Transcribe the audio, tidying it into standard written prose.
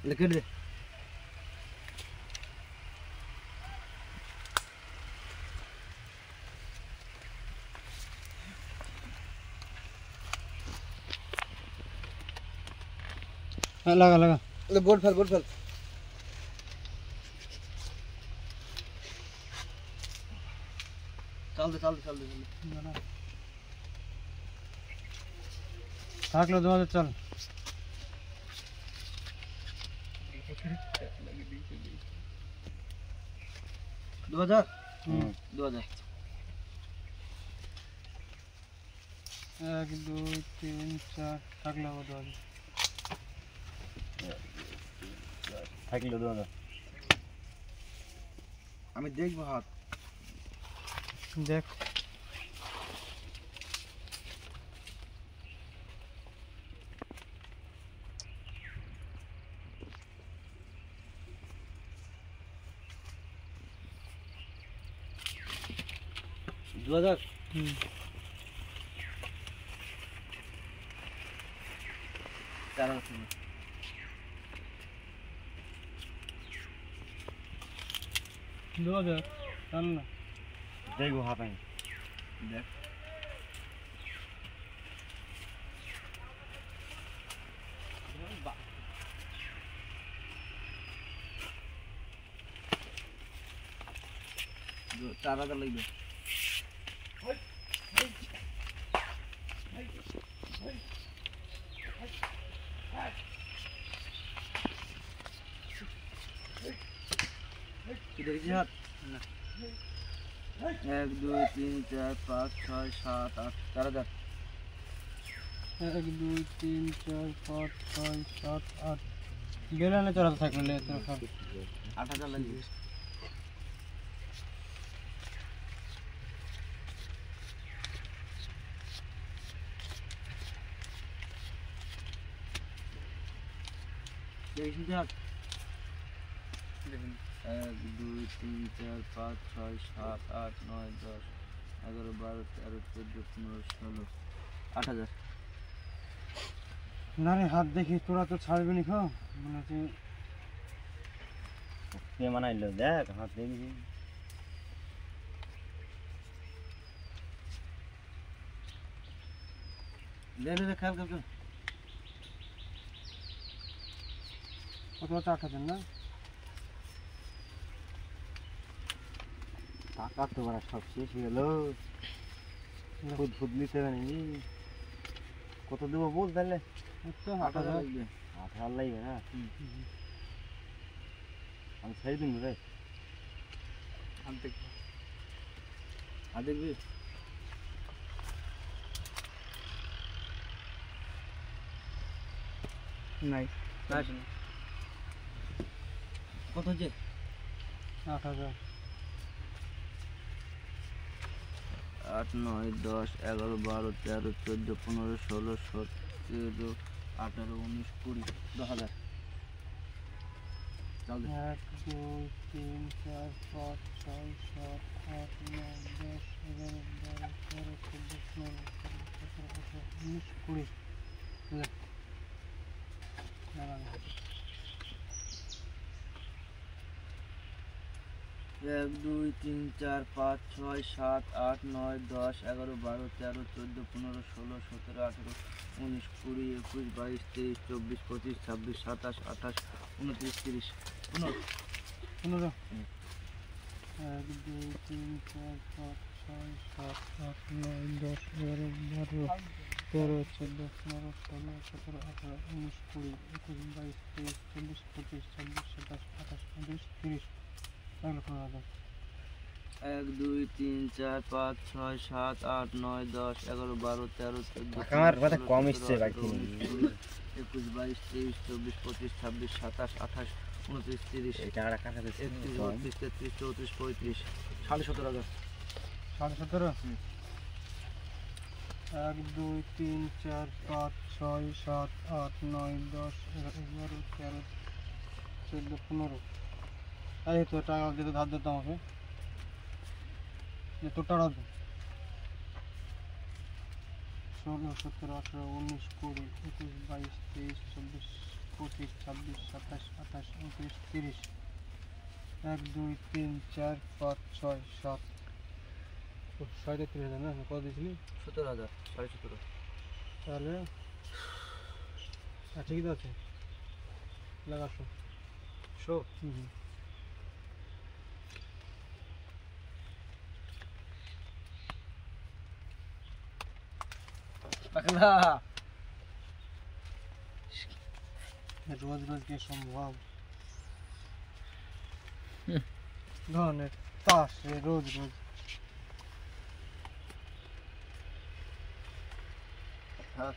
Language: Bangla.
लिख दे लगा लगा बोल फल चल दे थाक लो 2000 चल 2000 2000 1 2 3 4 थाक लो 2000 থাকলো 2000 আমি দেখব হাত देख दो हजार चार दो हजार चल ना দেখো হাত আমি देख चार हजार लगবে দেখছি হাত 1 2 3 4 5 6 7 8 4000 1 2 3 4 5 6 7 8 गेला ना चला थाक ले तेरा खा 8000 লাগবে দেখুন হাত 1 2 3 4 5 6 7 8 9 10 11 12 13 14 15 16 8000 ना रे हाथ देखी তোরা তো ছাড়বি নি খো মনে হচ্ছে কে মানাইলো দেখ হাত দেখি ले ख्याल कर কত টাকা দেন না টাকা তো বড় সব শেষ হয়ে গেল খুদ নিতে পারিনি কত দেবো বল তাহলে তো 8000 লাগবে 8000 লাগবে না আমি ছেড়ে দিন রে हम देख आ देख भी নাই কত যে 8000 8 9 10 11 12 13 14 15 16 17 18 19 20 10000 चल 1 2 3 4 5 6 7 8 9 10 11 12 13 14 15 16 17 18 19 20 ले ना 1 2 3 4 5 6 7 8 9 10 11 12 13 14 15 16 17 18 19 20 21 22 23 24 25 26 27 28 29 30 15 15 1 2 3 4 5 6 7 8 9 10 11 12 13 14 15 16 17 18 19 20 21 22 23 24 25 26 27 28 29 30 1 2 3 4 5 6 7 8 9 10 11 12 13 14 আমার কথা কম এসছে বাকি 21 22 23 24 25 26 27 28 29 30 এই টাকাটা কাটা দিচ্ছে 31 32 33 34 35 17000 17.5 1 2 3 4 5 6 7 8 9 10 11 13 14 15 এই তো টাকা দিতে ধার দিতে আমাকে যে তোর টাকা দে 16 17 18 19 20 21 22 23 24 25 26 27 28 29 30 1 2 3 4 5 6 7 37,000 না কত দিয়েছিলি 17,000 17,500 তাহলে ঠিকই তো আছে লাগাশো শো হুম পাগলা रोज रोज के संभव धरনের তাস রে রোজ রোজ হ্যাঁ